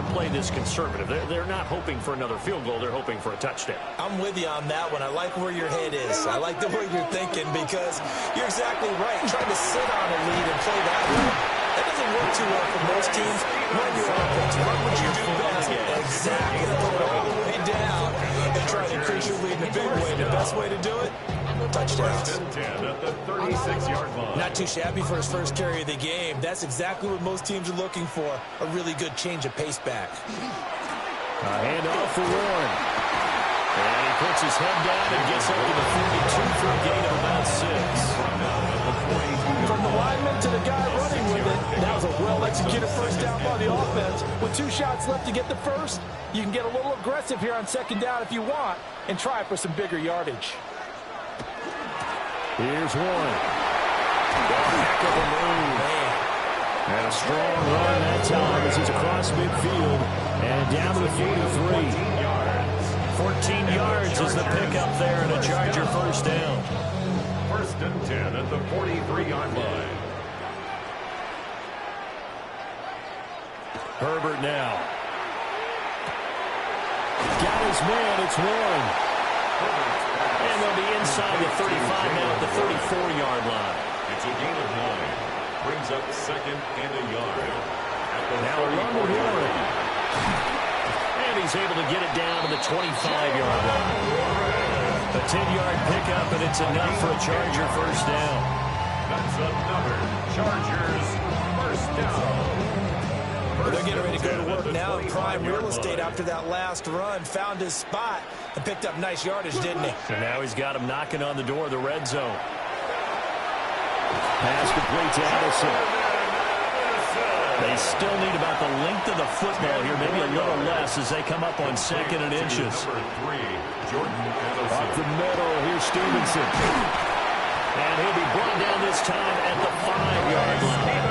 play this conservative. They're not hoping for another field goal. They're hoping for a touchdown. I'm with you on that one. I like where your head is. I like the way you're thinking because you're exactly right. Trying to sit on a lead and play that way, that doesn't work too well for most teams. Run your offense. Run what you do best. Exactly. Throw it all the way down and try to increase your lead in a big way. The best way to do it? Touchdowns. 10 at the 36-yard line. Not too shabby for his first carry of the game. That's exactly what most teams are looking for. A really good change of pace back. A handoff for Warren. And he puts his head down and gets up to the 42 for a gain of about 6. From the lineman to the guy running with it, that was a well-executed first down by the offense. With 2 shots left to get the first, you can get a little aggressive here on second down if you want and try for some bigger yardage. Here's Warren. Heck of a move. And a strong run that time as he's across midfield and down to the 43. 14 yards is the pickup there and a Charger first down. First and 10 at the 43-yard line. Herbert now. Got his man. It's Warren. And they'll be inside the 35 now at the 34-yard line. It's a gain of 9. Brings up second and a yard. Now a run with Warren. And he's able to get it down to the 25-yard line. A 10-yard pickup, and it's enough for a Charger first down. That's another Chargers first down. They're getting ready to go to work now in prime real estate after that last run. Found his spot and picked up nice yardage, didn't he? And now he's got him knocking on the door of the red zone. Pass complete to Addison. They still need about the length of the football here, maybe a little less as they come up on second and inches. Up the middle, here's Stevenson. And he'll be brought down this time at the 5-yard line.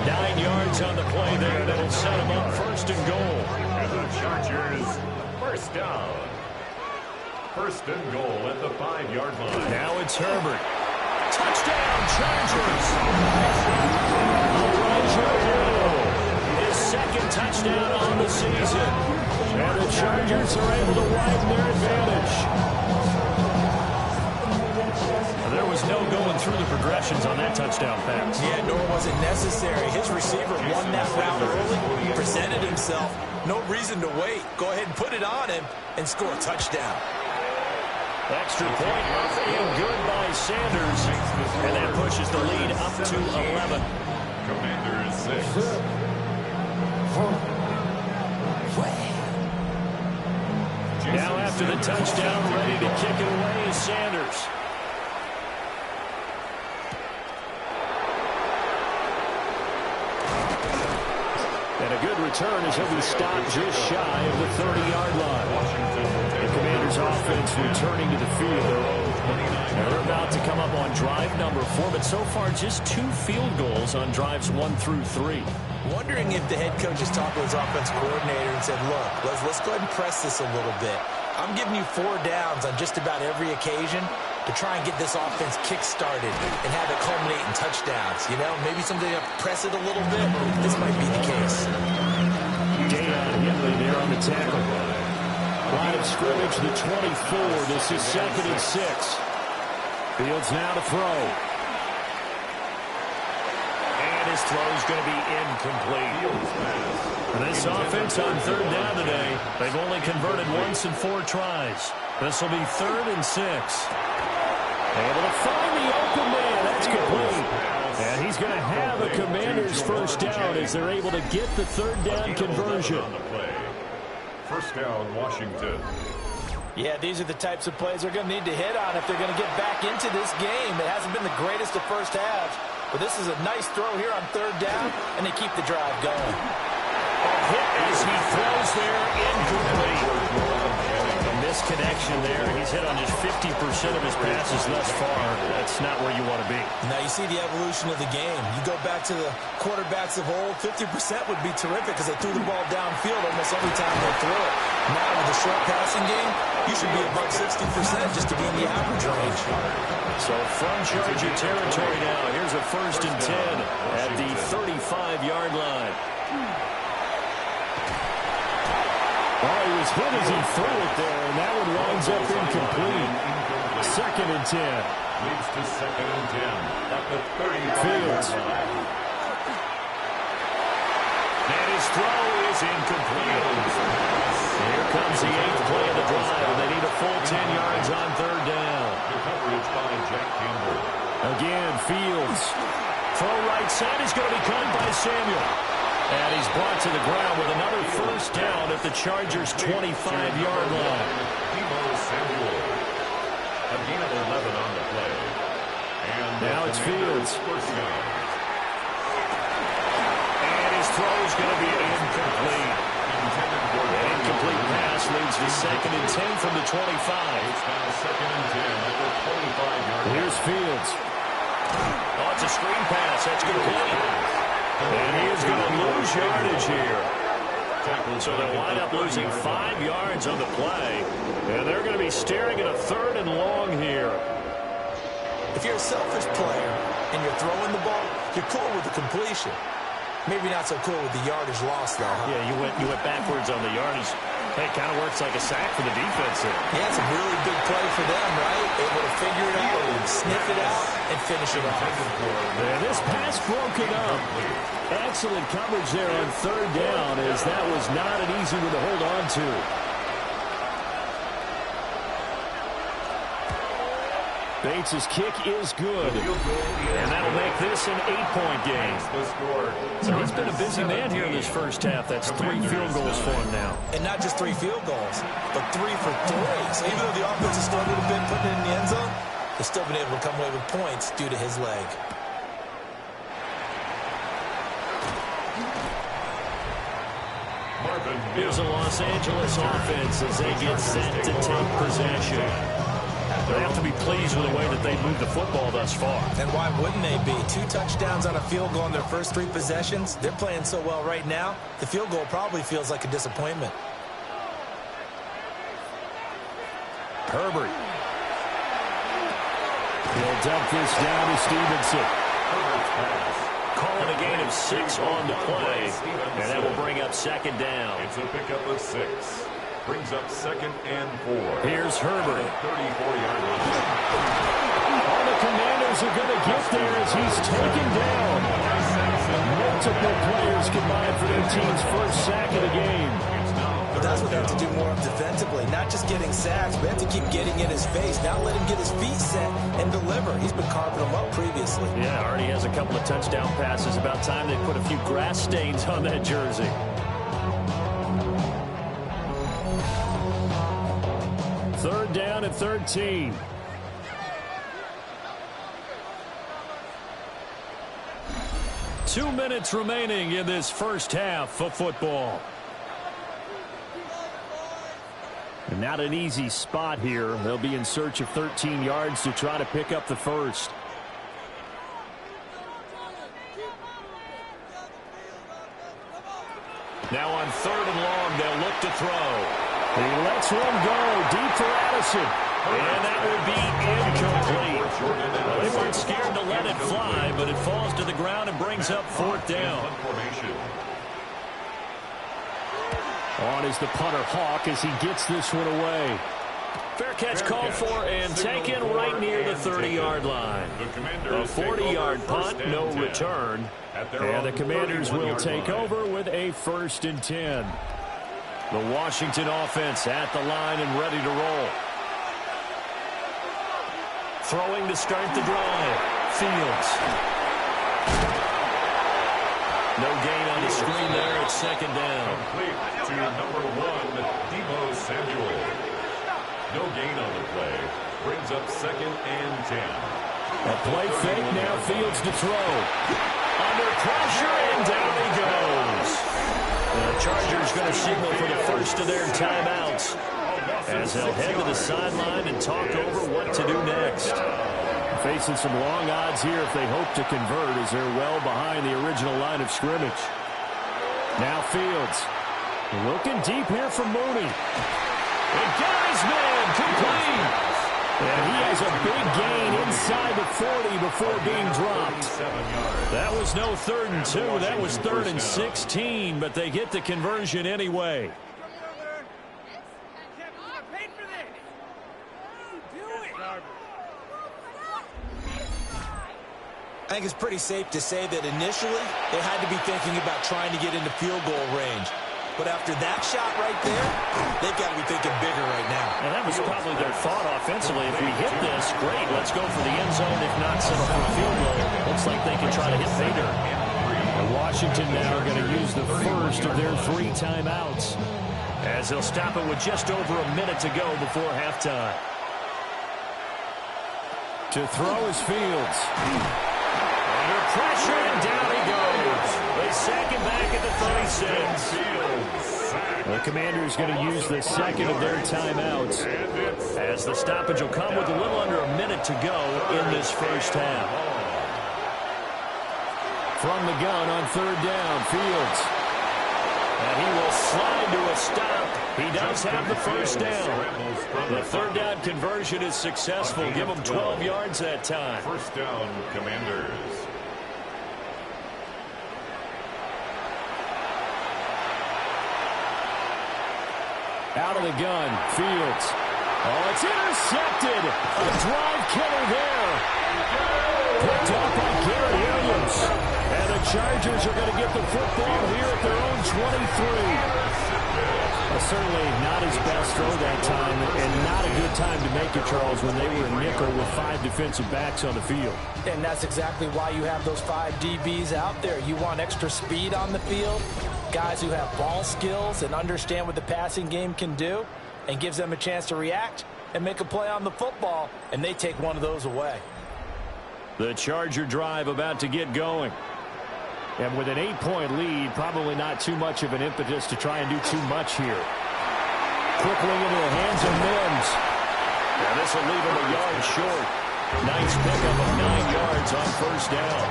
9 yards on the play there. That'll set him up first and goal. And the Chargers first down. First and goal at the 5-yard line. Now it's Herbert. Touchdown, Chargers. Elijah Hill, his second touchdown on the season. And the Chargers are able to widen their advantage. There was no going through the progressions on that touchdown pass. Yeah, nor was it necessary. His receiver won that route early, presented himself. No reason to wait. Go ahead and put it on him and score a touchdown. Extra point, feel good by Sanders. And that pushes the lead up to 11. Commanders 6. Now after the touchdown, ready to kick it away is Sanders. And a good return as he'll be stopped just shy of the 30-yard line. The Commanders' offense returning to the field. And they're about to come up on drive number 4, but so far just 2 field goals on drives 1 through 3. Wondering if the head coach has talked to his offense coordinator and said, look, let's go ahead and press this a little bit. I'm giving you 4 downs on just about every occasion to try and get this offense kick-started and have it culminate in touchdowns. You know, maybe someday you have to press it a little bit. This might be the case. Deion Henley there on the tackle. Line of scrimmage, the 24. This is second and 6. Fields now to throw. And his throw is going to be incomplete. This offense on third down today, they've only converted once in 4 tries. This will be 3rd and 6. Able to find the open man. That's complete. And he's going to have a Commander's first down as they're able to get the 3rd down conversion. First down, Washington. Yeah, these are the types of plays they're going to need to hit on if they're going to get back into this game. It hasn't been the greatest of first halves, but this is a nice throw here on 3rd down, and they keep the drive going. Hit as he throws there, incomplete. A misconnection there. He's hit on just 50% of his passes thus far. That's not where you want to be. Now you see the evolution of the game. You go back to the quarterbacks of old, 50% would be terrific because they threw the ball downfield almost every time they threw it. Now with the short passing game, you should be above 60% just to be in the average range. So from Charger territory now, here's a 1st and 10 at the 35-yard line. Oh, he was hit as he threw it there, and that one winds up incomplete. 2nd and 10. Leads to 2nd and 10 at the 35-yard Fields. line. And his throw is incomplete. Here comes the 8th play of the drive, and they need a full 10 yards on 3rd down. The coverage by Jack Campbell. Again, Fields. Throw right side is going to be caught by Samuel. And he's brought to the ground with another 1st down at the Chargers' 25-yard line. Debo Samuel. A gain of 11 on the play. And now it's Fields. 1st down. And his throw is going to be incomplete. An incomplete pass leads to 2nd and 10 from the 25. It's now 2nd and 10 at the 25-yard line. Here's Fields. Oh, it's a screen pass. That's complete. And he is going to lose yardage here. So they'll wind up losing 5 yards on the play. And they're going to be staring at a 3rd and long here. If you're a selfish player and you're throwing the ball, you're cool with the completion. Maybe not so cool with the yardage loss, though, huh? Yeah, you went backwards on the yardage. Hey, it kind of works like a sack for the defense there. Yeah, it's a really big play for them, right? Able to figure it out, sniff it out, and finish it off. And this pass broken up. Excellent coverage there on 3rd down, as that was not an easy one to hold on to. Bates' kick is good. And that'll make this an 8-point game. So he's been a busy man here in this 1st half. That's 3 field goals for him now. And not just 3 field goals, but 3 for 3. So even though the offense has struggled a bit putting it in the end zone, they've still been able to come away with points due to his leg. Here's a Los Angeles offense as they get set to take possession. They have to be pleased with the way that they moved the football thus far. And why wouldn't they be? 2 touchdowns on a field goal in their first 3 possessions. They're playing so well right now, the field goal probably feels like a disappointment. Herbert. He'll dump this down to Stevenson. Calling a gain of 6 on the play, and that will bring up 2nd down. It's a pickup of 6. Brings up 2nd and 4. Here's Herbert. 34-yard line. All the Commanders are going to get there as he's taken down. Multiple players combined for their team's 1st sack of the game. But that's what they have to do more of defensively, not just getting sacks, but they have to keep getting in his face, not let him get his feet set and deliver. He's been carving them up previously. Yeah, already has a couple of touchdown passes. About time they put a few grass stains on that jersey. Third down and 13. Two minutes remaining in this 1st half of football. And not an easy spot here. They'll be in search of 13 yards to try to pick up the 1st. Now on 3rd and long, they'll look to throw. He lets one go deep for Addison. And that would be incomplete. Well, they weren't scared to let it fly, but it falls to the ground and brings up 4th down. On is the punter Hawk as he gets this one away. Fair catch called for and taken right near the 30-yard line. A 40-yard punt, no return. And the Commanders will take over with a 1st and 10. The Washington offense at the line and ready to roll. Throwing to start the drive. Fields. No gain on the screen there at 2nd down. Complete to number 1, Debo Samuel. No gain on the play. Brings up 2nd and 10. A play fake, now Fields to throw. Under pressure, and down he goes. The Chargers going to signal for the first of their timeouts as they'll head to the sideline and talk over what to do next. Facing some long odds here if they hope to convert as they're well behind the original line of scrimmage. Now Fields looking deep here for Mooney. And got his man complete. And he has a big gain inside the 40 before being dropped. That was no 3rd and 2. That was 3rd and 16, but they get the conversion anyway. I think it's pretty safe to say that initially they had to be thinking about trying to get into field goal range. But after that shot right there, they've got to be thinking bigger right now. And that was probably their thought offensively. If we hit this, great, let's go for the end zone. If not, settle for a field goal. Looks like they can try to hit Vader. And Washington now are going to use the first of their 3 timeouts, as they'll stop it with just over a minute to go before halftime. To throw is Fields. Under pressure, and down he goes. They sack him back at the 36. The Commanders going to use the second of their timeouts, as the stoppage will come with a little under a minute to go in this first half. From the gun on 3rd down, Fields. And he will slide to a stop. He does have the first down. The 3rd down conversion is successful. Give him 12 yards that time. First down, Commanders. Out of the gun, Fields. Oh, it's intercepted. A drive killer there. Picked up by Garrett Williams. And the Chargers are going to get the football here at their own 23. Certainly not his best throw that time, and not a good time to make it, Charles, when they were in nickel with 5 defensive backs on the field. And that's exactly why you have those 5 DBs out there. You want extra speed on the field, guys who have ball skills and understand what the passing game can do, and gives them a chance to react and make a play on the football, and they take one of those away. The Charger drive about to get going. And with an 8-point lead, probably not too much of an impetus to try and do too much here. Quickly into the hands of Mims. Now this will leave him a yard short. Nice pickup of 9 yards on first down.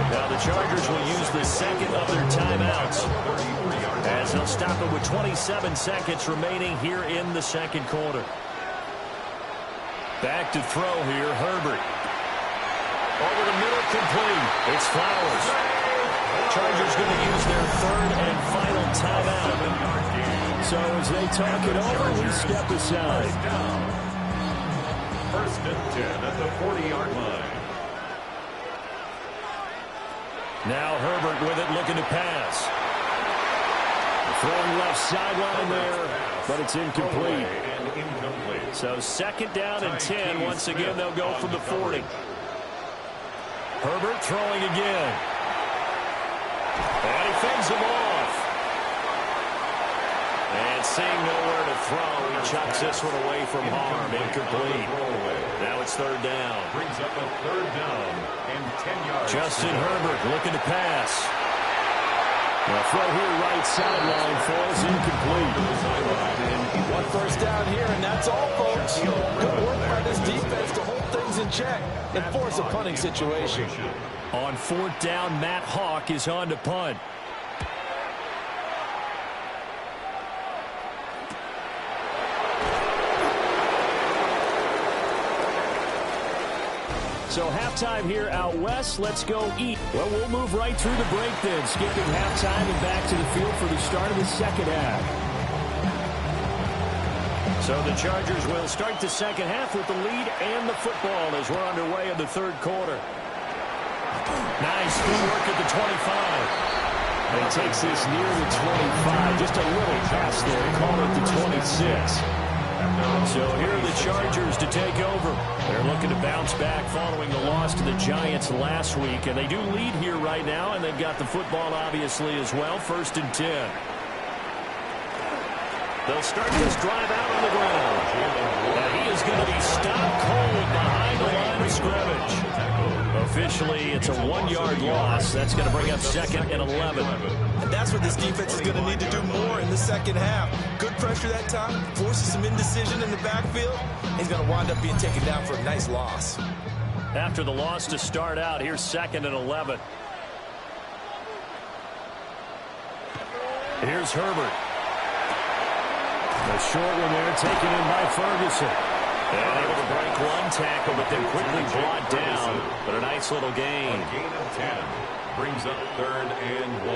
Now the Chargers will use the second of their timeouts, as they'll stop it with 27 seconds remaining here in the second quarter. Back to throw here, Herbert. Over the middle, complete. It's Flowers. Chargers going to use their 3rd and final timeout. So as they talk it over, we step aside. First and 10 at the 40-yard line. Now Herbert with it, looking to pass. Throwing left sideline there, but it's incomplete. So 2nd down and 10. Once again, they'll go from the 40. Herbert throwing again. And he fends him off. And seeing nowhere to throw, he chucks this one away from harm. Incomplete. Now it's 3rd down. Brings up a 3rd down and 10 yards. Justin Herbert looking to pass. The throw here, right sideline, falls incomplete. 1 first down here, and that's all, folks. Good work by this defense to hold things in check and force a punting situation. On 4th down, Matt Hawk is on to punt. So halftime here out west. Let's go eat. Well, we'll move right through the break then, skipping halftime and back to the field for the start of the second half. So the Chargers will start the second half with the lead and the football as we're underway in the 3rd quarter. Nice footwork at the 25. And he takes this near the 25. Just a little pass there. Call it the 26. So here are the Chargers to take over. They're looking to bounce back following the loss to the Giants last week. And they do lead here right now, and they've got the football obviously as well. 1st and 10. They'll start this drive out on the ground. And he is going to be stopped cold behind the line of scrimmage. Officially, it's a 1-yard loss. That's going to bring up 2nd and 11. And that's what this defense is going to need to do more in the second half. Good pressure that time, forces some indecision in the backfield. He's going to wind up being taken down for a nice loss. After the loss to start out, here's 2nd and 11. Here's Herbert. The short one there taken in by Ferguson. And able to break one tackle, but then quickly brought down. But a nice little gain. A gain of 10. Brings up 3rd and 1.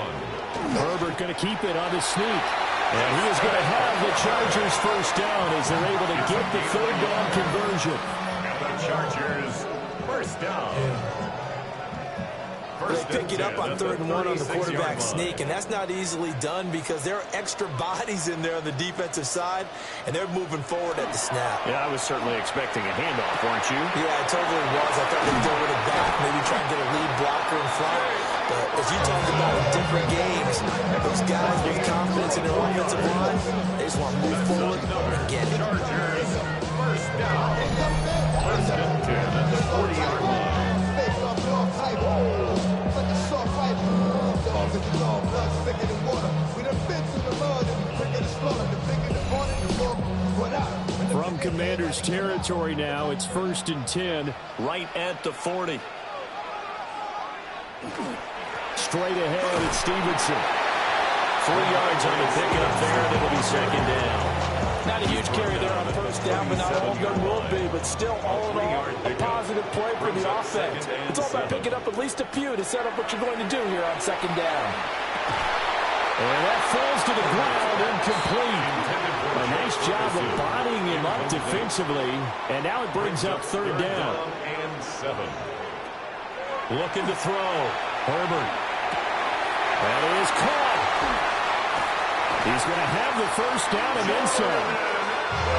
Herbert going to keep it on the sneak. And he is going to have the Chargers first down as they're able to get the 3rd down conversion. And the Chargers first down. They pick it up on 3rd and 1 on the quarterback sneak, and that's not easily done because there are extra bodies in there on the defensive side, and they're moving forward at the snap. Yeah, I was certainly expecting a handoff, weren't you? Yeah, I totally was. I thought they'd go with it back, maybe try and get a lead blocker in front. But as you talked about in different games, those guys with confidence in their offensive line, they just want to move forward and get it. First down. First and 10 at the 40-yard line. From Commander's territory now, it's 1st and 10. Right at the 40. Straight ahead, it's Stevenson. 3 yards on the pickup there, and it'll be 2nd down. Not a huge carry there on 1st down, but not all of them will be. But still, all in all, a positive play for the offense. It's all about picking up at least a few to set up what you're going to do here on 2nd down. And that falls to the ground, incomplete. A nice job of bodying him up defensively. And now it brings up 3rd down. And 7. Looking to throw. Herbert. That is caught. He's going to have the 1st down and then some.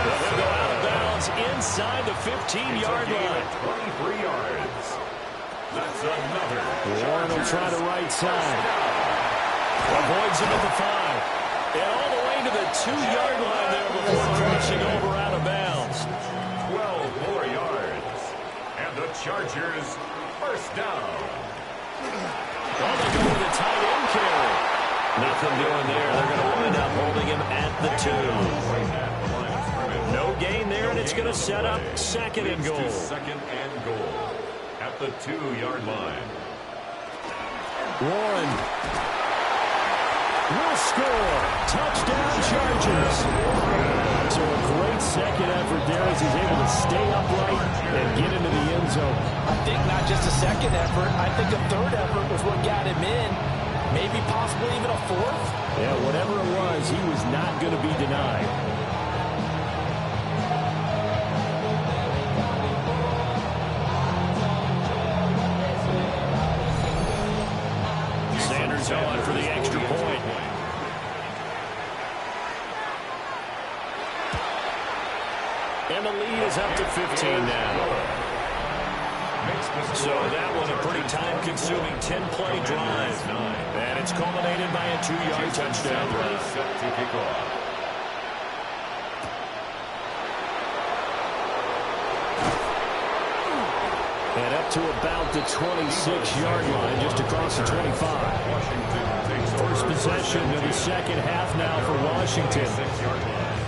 They'll go out of bounds inside the 15-yard line. 23 yards. That's another. Warren will try the right side. Avoids him at the 5. And all the way to the 2-yard line there before crashing over out of bounds. 12 more yards. And the Chargers, 1st down. Well, they go with a tight end carry. Nothing doing there. They're going to wind up holding him at the 2. No gain there, and it's going to set up 2nd and goal. 2nd and goal at the 2-yard line. Warren will score. Touchdown, Chargers. So a great 2nd effort there as he's able to stay upright and get into the end zone. I think not just a 2nd effort. I think a 3rd effort was what got him in. Maybe possibly even a 4th. Yeah, whatever it was, he was not going to be denied. Sanders on for the extra point. And the lead is up to 15 now. So that was a pretty time-consuming 10-play drive. And it's culminated by a 2-yard touchdown drive. Set to kick off. And up to about the 26-yard line, just across the 25. Washington takes First possession of the 2nd half now for Washington. 6-yard line.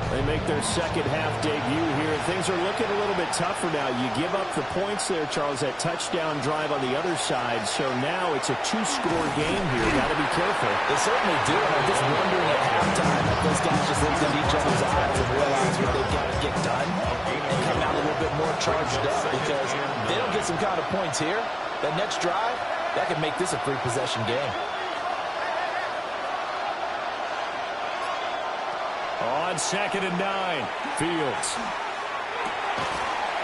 They make their 2nd half debut here. Things are looking a little bit tougher now. You give up the points there, Charles, that touchdown drive on the other side. So now it's a 2-score game here. Got to be careful. They certainly do. And I'm just wondering at halftime if those guys just looked at each other's eyes and realized what they've got to get done and come out a little bit more charged up, because if they don't get some kind of points here, that next drive, that could make this a 3-possession game. On 2nd and 9, Fields.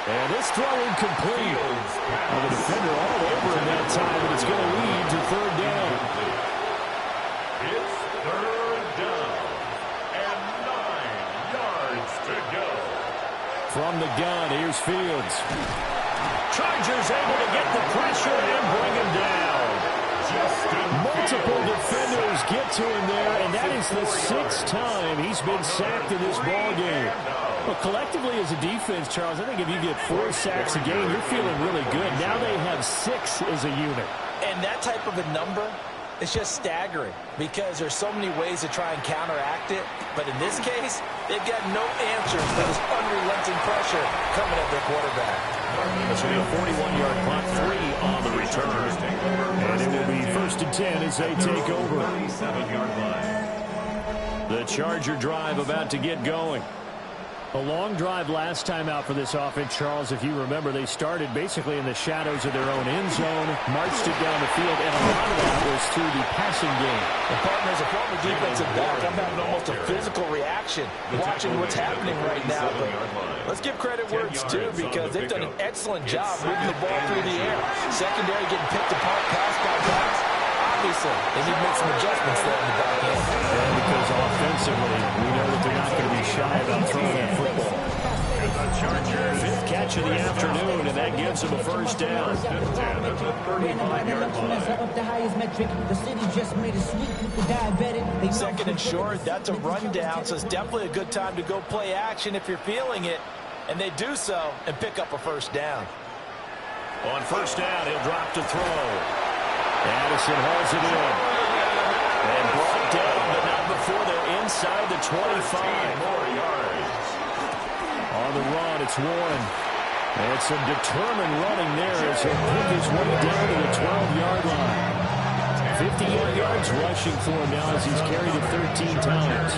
And this throw incomplete. Well, the defender all over him that time, and it's going to lead to 3rd down. It's 3rd down and 9 yards to go. From the gun, here's Fields. Chargers able to get the pressure and bring him down. Multiple defenders get to him there, and that is the 6th time he's been sacked in this ballgame. Well, collectively as a defense, Charles, I think if you get 4 sacks a game, you're feeling really good. Now they have 6 as a unit. And that type of a number, it's just staggering, because there's so many ways to try and counteract it. But in this case, they've got no answers for this unrelenting pressure coming at their quarterback. This will be a 41-yard punt, 3 on the return. And it will be 1st and 10 as they take over. 37-yard line. The Charger drive about to get going. A long drive last time out for this offense, Charles. If you remember, they started basically in the shadows of their own end zone, marched it down the field, and a lot of that was through the passing game. And partner, as a former defensive back, I'm having almost a physical reaction watching what's happening right now. But let's give credit where it's due, because they've done an excellent job moving the ball through the air. Secondary getting picked apart pass by pass. Obviously, they need to make some adjustments there in the back end. And because offensively, we know that they're not going to be shy about throwing that football. Fifth catch of the afternoon, and that gives them a first down. Second and short, that's a rundown, so it's definitely a good time to go play action if you're feeling it. And they do so and pick up a first down. On first down, he'll drop to throw. Addison hauls it in. And brought down, but not before they're inside the 25. More yards. On the run, it's Warren. And some determined running there as he'll pick his way down to the 12-yard line. 58 yards rushing for him now as he's carried it 13 times.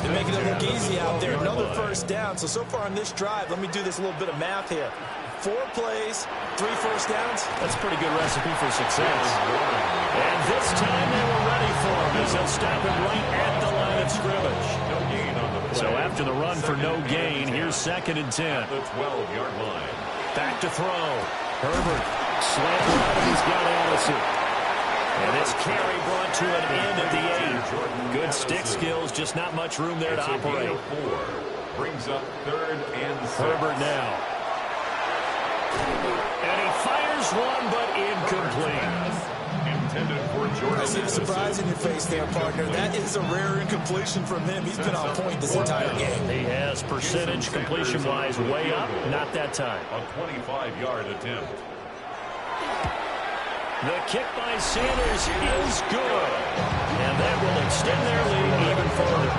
They're making it look easy out there. Another first down. So far on this drive, let me do this little bit of math here. 4 plays, 3 first downs. That's a pretty good recipe for success. And this time they were ready for him as they'll stop him right at the line of scrimmage. No gain on the play. So after the run for no gain, here's 2nd and 10. The 12-yard line. Back to throw. Herbert slant right, and he's got Addison. And this carry brought to an end at the 8. Good stick skills, just not much room there to operate. 4 brings up 3rd and 6. Herbert now. And he fires one, but incomplete. Intended for Jordan. I see the surprise in your face there, partner. That is a rare incompletion from him. He's been on point this entire game. He has percentage completion-wise way up, not that time. A 25-yard attempt. The kick by Sanders is good. And that will extend their lead even further.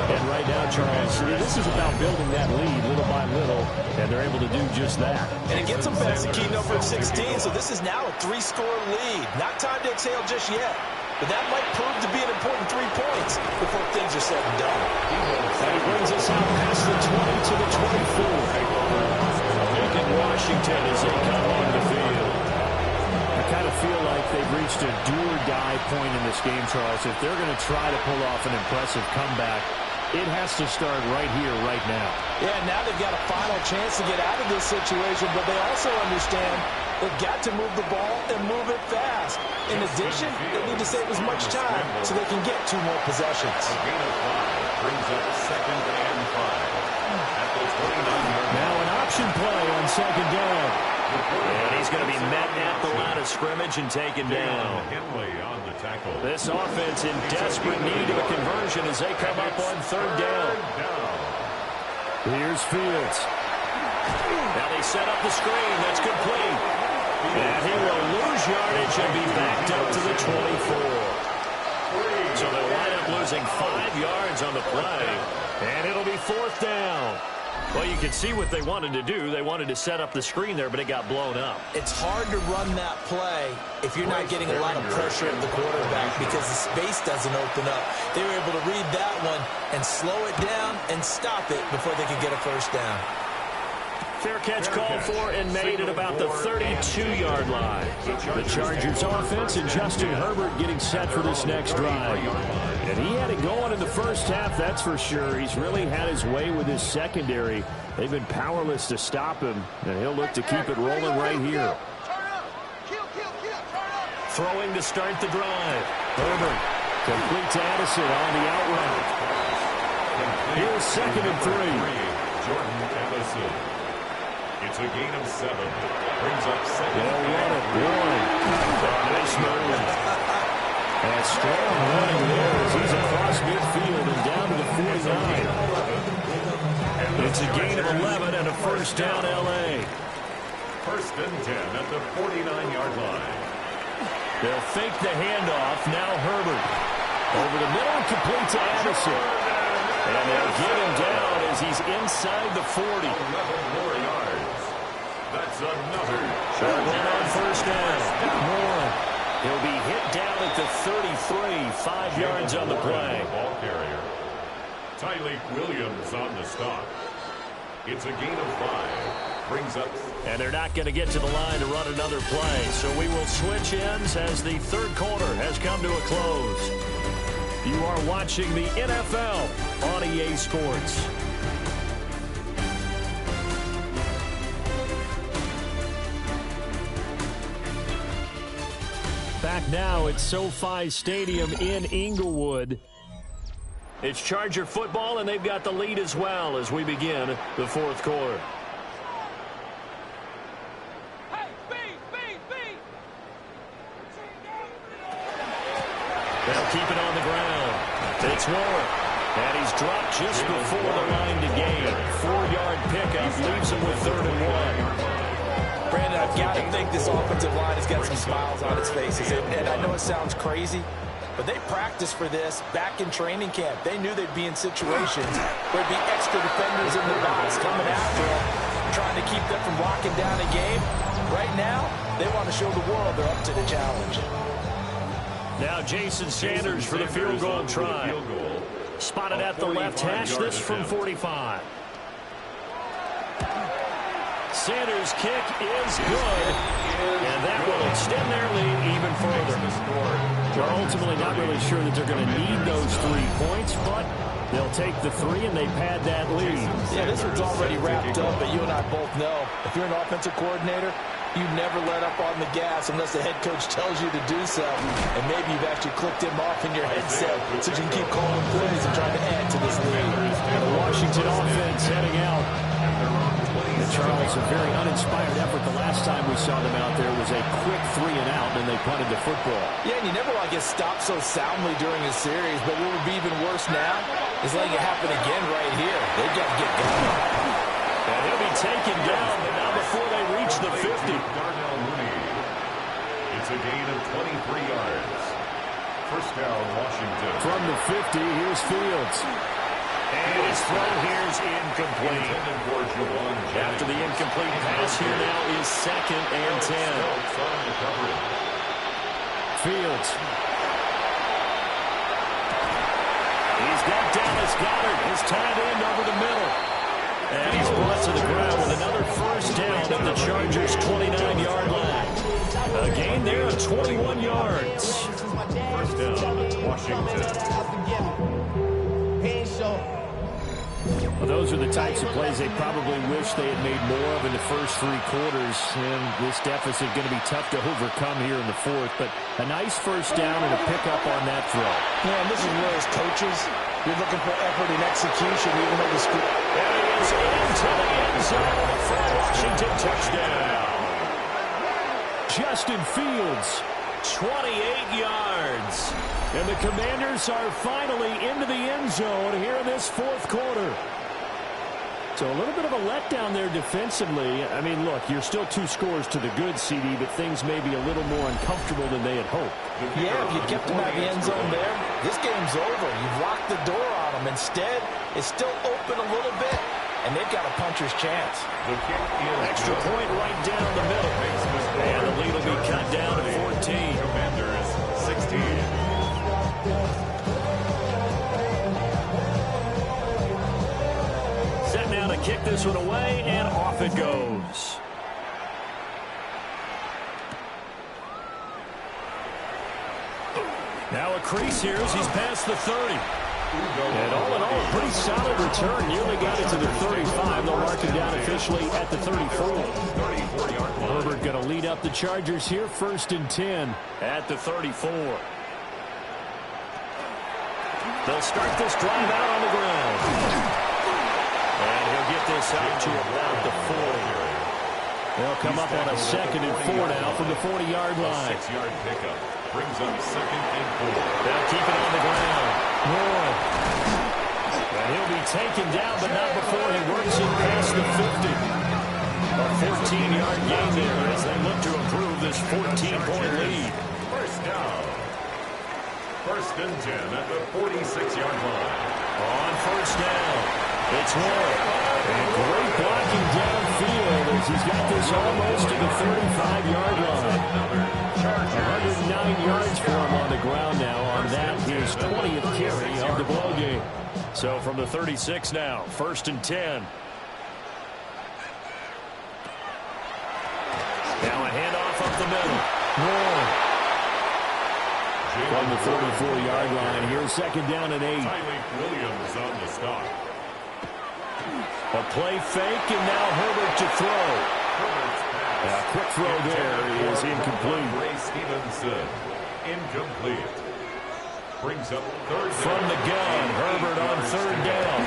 And right now, Charles, this is about building that lead little by little, and they're able to do just that. And it gets them past the key number of 16, so this is now a 3-score lead. Not time to exhale just yet, but that might prove to be an important 3 points before things are said and done. And he brings us out past the 20 to the 24. Lincoln Washington as they come on the field. I kind of feel like they've reached a do-or-die point in this game, Charles. If they're going to try to pull off an impressive comeback, it has to start right here, right now. Yeah, now they've got a final chance to get out of this situation, but they also understand they've got to move the ball and move it fast. In addition, they need to save as much time so they can get 2 more possessions. A gain of 5 brings up 2nd and 5. At the 29-yard line. Now an option play on 2nd down. And he's going to be met at the line of scrimmage and taken down. Henley on the tackle. This offense in desperate need of a conversion as they come up on 3rd down. Here's Fields. Now they set up the screen. That's complete. And he will lose yardage and be backed up to the 24. So they'll wind up losing 5 yards on the play. And it'll be 4th down. Well, you can see what they wanted to do. They wanted to set up the screen there, but it got blown up. It's hard to run that play if you're not getting a lot of pressure at the quarterback because the space doesn't open up. They were able to read that one and slow it down and stop it before they could get a first down. Fair catch called for and made at about the 32-yard line. The Chargers offense and Justin Herbert getting set for this next drive. And he had it going in the first half, that's for sure. He's really had his way with his secondary. They've been powerless to stop him, and he'll look to keep it rolling right here. Throwing to start the drive. Herbert complete to Addison on the out route. Here's 2nd and 3. Jordan Addison. It's a gain of 7. Brings up 2nd. They'll run it. Warren. Nice move. And strong running there as he's across midfield and down to the 49. It's a gain of 11 and a first down, L.A. 1st and 10 at the 49-yard line. They'll fake the handoff. Now Herbert. Over the middle and complete to Addison. And they'll get him down as he's inside the 40. 11 more yards. That's another. Short one on first down. Warren. He'll be hit down at the 33. 5 yards on the play. Ball carrier. Tyleik Williams on the stop. It's a gain of 5. Brings up. And they're not going to get to the line to run another play. So we will switch ends as the third quarter has come to a close. You are watching the NFL on EA Sports. Back now at SoFi Stadium in Inglewood. It's Charger football, and they've got the lead as well as we begin the fourth quarter. They'll keep it on the ground. It's Warren. And he's dropped just before the line to gain. 4-yard pickup leaves him with 3rd and 1. Brandon, I've got to think this offensive line has got some smiles on its faces. And I know it sounds crazy, but they practiced for this back in training camp. They knew they'd be in situations where there'd be extra defenders in the box coming after them, trying to keep them from locking down a game. Right now, they want to show the world they're up to the challenge. Now Jason Sanders for the field goal try. Spotted at the left hash, this from 45. Sanders' kick is good, and that will extend their lead even further. They're ultimately not really sure that they're going to need those 3 points, but they'll take the 3 and they pad that lead. Yeah, this one's already wrapped up, but you and I both know if you're an offensive coordinator, you never let up on the gas unless the head coach tells you to do so. And maybe you've actually clicked him off in your headset so you can keep calling plays and trying to add to this lead. The Washington offense heading out. And Charles, a very uninspired effort. The last time we saw them out there was a quick 3 and out, and they punted the football. Yeah, and you never want to get stopped so soundly during a series, but what would be even worse now is letting it happen again right here. They've got to get going. And he'll be taken down, but not before they reach the 50. Darnell Mooney. It's a gain of 23 yards. First down, Washington. From the 50, here's Fields. And his throw here is incomplete. After the incomplete pass, here now is 2nd and 10. Fields. He's got Dallas Goedert, his tight end over the middle. And he's brought to the ground with another first down at the Chargers' 29-yard line. A gain there of 21 yards. First down, Washington. Well, those are the types of plays they probably wish they had made more of in the first 3 quarters. And this deficit going to be tough to overcome here in the 4th. But a nice first down and a pickup on that throw. Yeah, and this is where as coaches, you're looking for effort and execution, even though the school. And he is into the end zone for a Washington touchdown. Justin Fields, 28 yards. And the Commanders are finally into the end zone here in this 4th quarter. So a little bit of a letdown there defensively. I mean, look, you're still 2 scores to the good, CD, but things may be a little more uncomfortable than they had hoped. Yeah, if you kept them out of the end zone there, this game's over. You've locked the door on them. Instead, it's still open a little bit, and they've got a puncher's chance. Extra point right down the middle. And the lead will be cut down to 14. Commanders, 16. Set now to kick this one away, and off it goes. Now a crease here as he's past the 30. And all in all, a pretty solid return. Nearly got it to the 35. They'll mark him down officially at the 34. Herbert going to lead up the Chargers here, 1st and 10 at the 34. They'll start this drive out on the ground. And he'll get this out to about the 40. They'll come up on a 2nd and 4 now from the 40-yard line. 6-yard pickup brings up 2nd and 4. They'll keep it on the ground. Warren. And he'll be taken down, but not before he works it past the 50. A 14-yard gain there as they look to improve this 14-point lead. First down. 1st and 10 at the 46-yard line. On first down, it's Warren. And great blocking downfield as he's got this almost to the 35-yard line. 109 yards for him on the ground now on that, his 20th carry of the ball game. So from the 36 now, 1st and 10. Now a handoff up the middle. From the 34-yard line, here's 2nd down and 8. Williams on the stop. A play fake, and now Herbert to throw. A quick throw there is incomplete. Ray Stevenson, incomplete. Brings up 3rd down. From the gun, Herbert on 3rd down.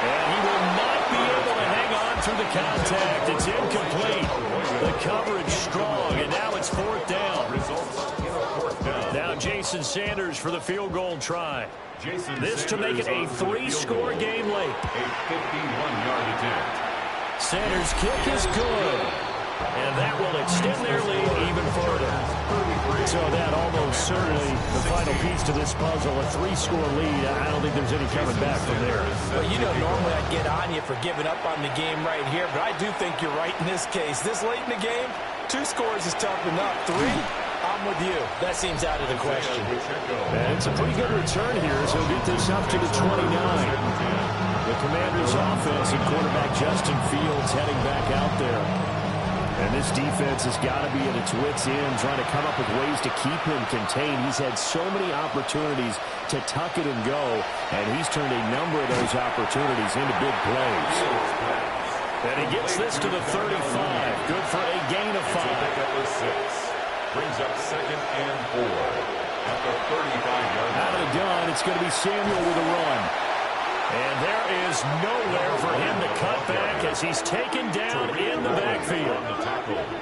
And he will not be able to hang on through the contact. It's incomplete. The coverage strong, and now it's 4th down. Now Jason Sanders for the field goal try. This to make it a 3-score game late. A 51-yard attempt. Sanders' kick is good. And that will extend their lead even further. So that almost certainly the final piece to this puzzle, a 3-score lead. I don't think there's any coming back from there. Well, you know, normally I'd get on you for giving up on the game right here, but I do think you're right in this case. This late in the game, 2 scores is tough enough. 3, I'm with you. That seems out of the question. And it's a pretty good return here, so he'll get this up to the 29. The Commanders' offense and quarterback Justin Fields heading back out there. And this defense has got to be at its wits' end, trying to come up with ways to keep him contained. He's had so many opportunities to tuck it and go, and he's turned a number of those opportunities into big plays. And he gets this to the 35. Good for a gain of 5. Brings up 2nd and 4 at the 35-yard line. Out of the gun, it's going to be Samuel with a run. And there is nowhere for him to cut back as he's taken down in the backfield.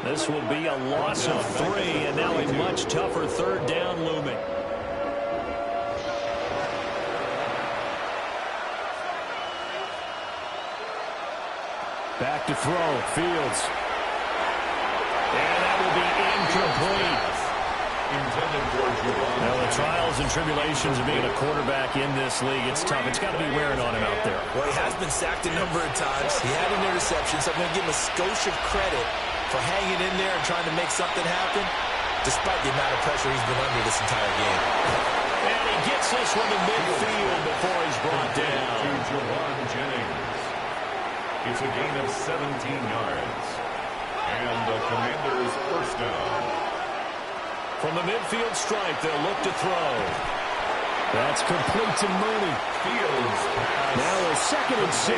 This will be a loss of 3, and now a much tougher 3rd down looming. Back to throw, Fields. And that will be incomplete. Now, the trials and tribulations of being a quarterback in this league, it's tough. It's got to be wearing on him out there. Well, he has been sacked a number of times. He had an interception, so I'm going to give him a skosh of credit for hanging in there and trying to make something happen, despite the amount of pressure he's been under this entire game. And he gets this one to midfield before he's brought down. To Jawan Jennings. It's a gain of 17 yards. And the Commanders' 1st down. From the midfield stripe, they'll look to throw. That's complete to Mooney. Fields pass. Now a 2nd and 6.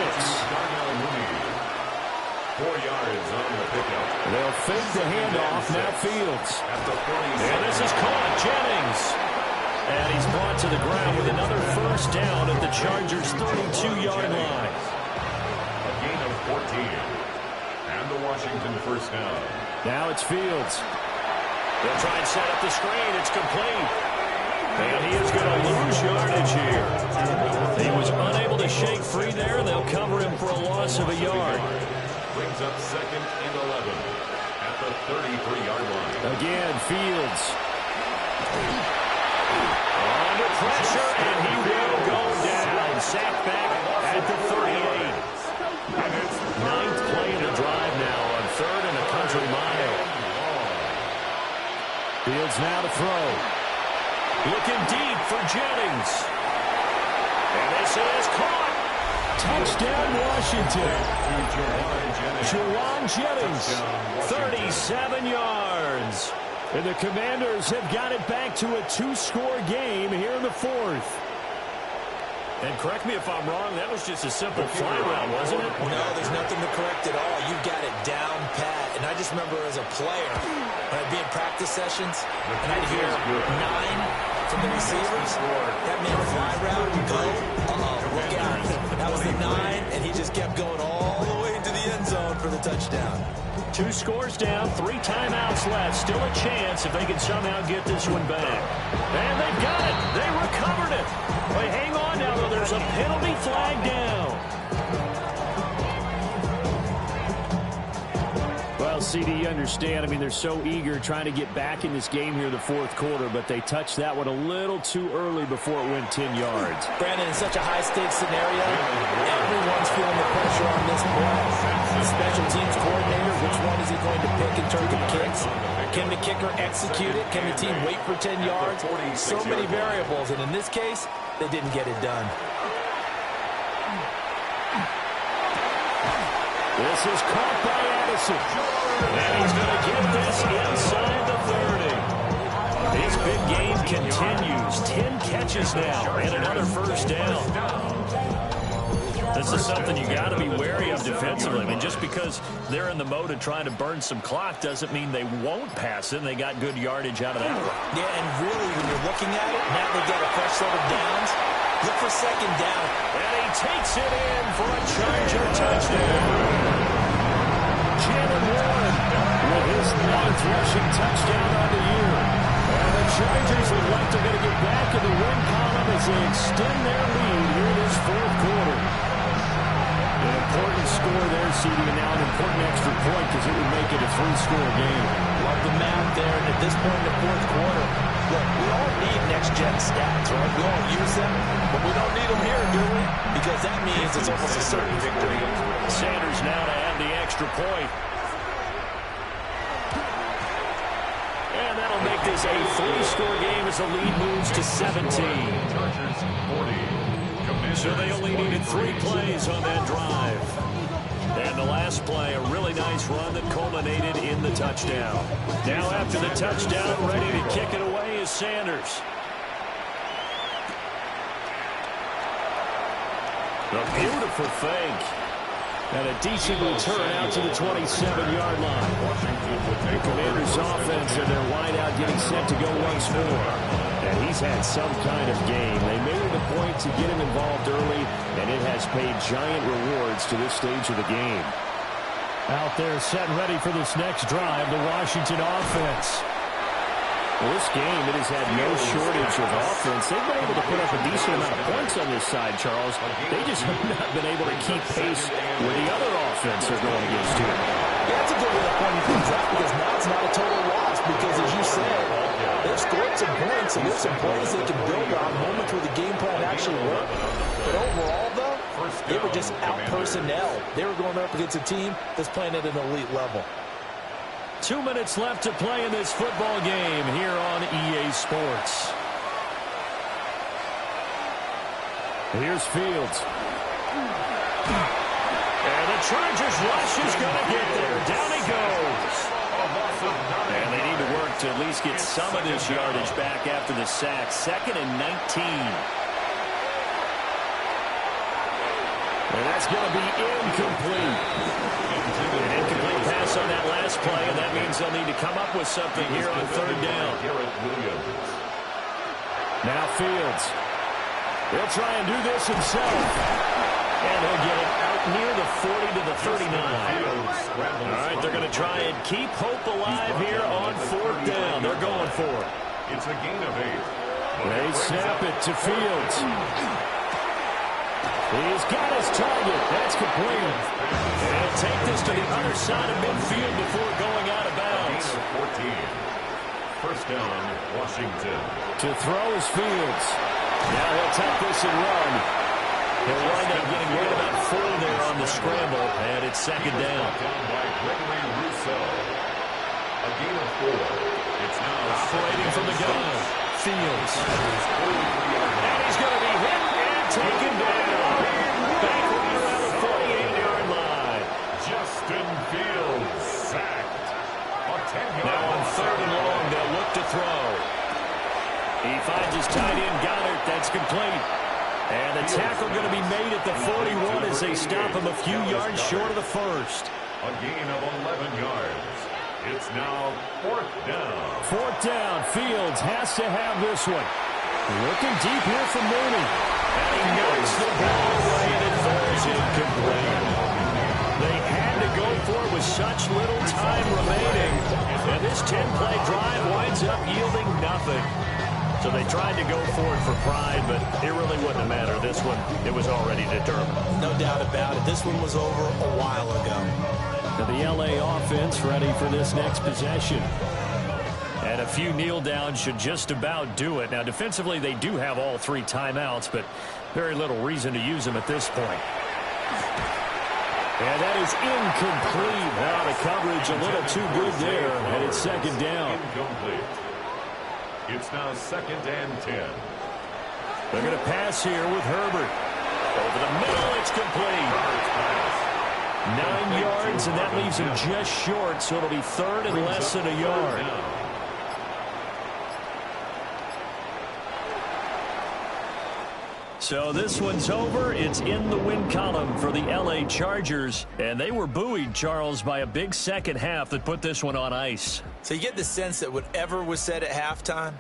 4 yards on the pickup. They'll fake the handoff. Now Fields. At the 47. And this is caught. Jennings. And he's brought to the ground with another 1st down at the Chargers' 32-yard line. A gain of 14. And the Washington 1st down. Now it's Fields. They'll try and set up the screen. It's complete. And he is going to lose yardage here. He was unable to shake free there. They'll cover him for a loss of a yard. Brings up 2nd and 11 at the 33-yard line. Again, Fields. Under pressure, and he will go down. Sacked back at the 38. 9th play of the drive now on 3rd and a country mile. Fields now to throw. Looking deep for Jennings. And this is caught. Touchdown, Washington. Jawan Jennings. 37 yards. And the Commanders have got it back to a 2-score game here in the 4th. And correct me if I'm wrong, that was just a simple fly route, wasn't it? No, there's nothing to correct at all. You've got it down pat. And I just remember as a player, when I'd be in practice sessions, and I'd hear 9 from the receivers. That meant fly route, go, look out. That was the 9, and he just kept going all the way into the end zone for the touchdown. 2 scores down, 3 timeouts left. Still a chance if they can somehow get this one back. And they've got it. They recovered it. Wait, hang on now, though. There's a penalty flag down. Well, CD, you understand. I mean, they're so eager trying to get back in this game here in the 4th quarter, but they touched that one a little too early before it went 10 yards. Brandon, in such a high-stakes scenario, everyone's feeling the pressure on this play. The special teams coordinator, which one is he going to pick in terms of kicks? Can the kicker execute it? Can the team wait for 10 yards? So many variables, and in this case, they didn't get it done. This is caught by Addison. And he's going to get this inside the 30. His big game continues. 10 catches now and another first down. This is something you got to be wary of defensively. I mean, just because they're in the mode of trying to burn some clock doesn't mean they won't pass it. And they got good yardage out of that one. Yeah, and really, when you're looking at it, now they've got a fresh set of downs. Look for second down. And he takes it in for a Charger touchdown. Jalen Warren with his 9th rushing touchdown on the year. And the Chargers look like they're going to get back in the win column as they extend their lead here in this fourth quarter. An important score there, CD, and now an important extra point because it would make it a 3-score game. Love the math there, and at this point in the fourth quarter, look, we all need next-gen stats, right? We all use them, but we don't need them here, do we? Because that means it's almost a certain victory. Sanders now to add the extra point. And that'll make this a 3-score game as the lead moves to 17. Chargers 40. So they only needed 3 plays on that drive. And the last play, a really nice run that culminated in the touchdown. Now after the touchdown, ready to kick it away is Sanders. A beautiful fake. And a decent return out to the 27-yard line. The Commanders' offense and their wideout getting set to go once more. And he's had some kind of game. They made it a point to get him involved early, and it has paid giant rewards to this stage of the game. Out there set and ready for this next drive, the Washington offense. Well, this game, it has had no shortage of offense. They've been able to put up a decent amount of points on this side, Charles. They just have not been able to keep pace with the other offense they're going against here. Yeah, that's a good way of pointing things out because now it's not a total loss because, as you said, they've scored some points and there's some plays they can build on, moments where the game plan actually worked. But overall, though, they were just out-personnel. They were going up against a team that's playing at an elite level. 2 minutes left to play in this football game here on EA Sports. Here's Fields. And the Chargers rush is going to get there. Down he goes. And they need to work to at least get some of this yardage back after the sack. 2nd and 19. And that's going to be incomplete. An incomplete pass on that last play, and that means they'll need to come up with something here on 3rd down. Now Fields. He'll try and do this himself. And he'll get it out near the 40 to the 39. All right, they're going to try and keep hope alive here on 4th down. They're going for it. It's a gain of 8. They snap it to Fields. He's got his target. That's complete. And he'll take this to the other side of midfield before going out of bounds. 14. First down, Washington. To throw is Fields. Now he'll take this and run. He'll wind up getting right about 4 there on the scramble, and it's 2nd down. Down by Gregory Rousseau. A gain of 4. It's now operating from the gun. Fields. And he's going to be hit and taken down. Back around the 48-yard line. Justin Fields sacked. Now on 3rd and long, they'll look to throw. He finds his tight end, Goddard. That's complete. And the tackle going to be made at the 41 as they stop him a few yards short of the first. A gain of 11 yards. It's now 4th down. 4th down. Fields has to have this one. Looking deep here from Mooney. And he knocks the ball away and it falls incomplete. They had to go for it with such little time remaining. And this 10-play drive winds up yielding nothing. So they tried to go for it for pride, but it really wouldn't matter. This one, it was already determined. No doubt about it. This one was over a while ago. Now the LA offense ready for this next possession. And a few kneel downs should just about do it. Now defensively, they do have all 3 timeouts, but very little reason to use them at this point. And that is incomplete. Wow, the coverage a little too good there, and it's second down. Incomplete. It's now 2nd and 10. They're going to pass here with Herbert. Over the middle, it's complete. 9 yards, and that leaves him just short, so it'll be 3rd and less than a yard. So this one's over. It's in the win column for the L.A. Chargers. And they were buoyed, Charles, by a big second half that put this one on ice. So you get the sense that whatever was said at halftime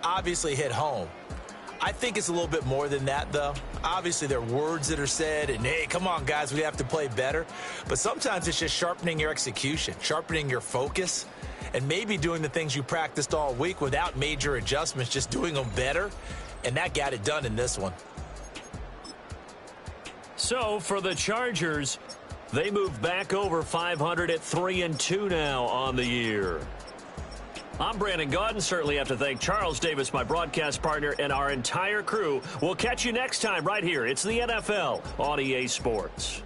obviously hit home. I think it's a little bit more than that, though. Obviously, there are words that are said, and, hey, come on, guys, we have to play better. But sometimes it's just sharpening your execution, sharpening your focus, and maybe doing the things you practiced all week without major adjustments, just doing them better. And that got it done in this one. So for the Chargers, they move back over 500 at 3-2 now on the year. I'm Brandon Gaudin. Certainly have to thank Charles Davis, my broadcast partner, and our entire crew. We'll catch you next time right here. It's the NFL on EA Sports.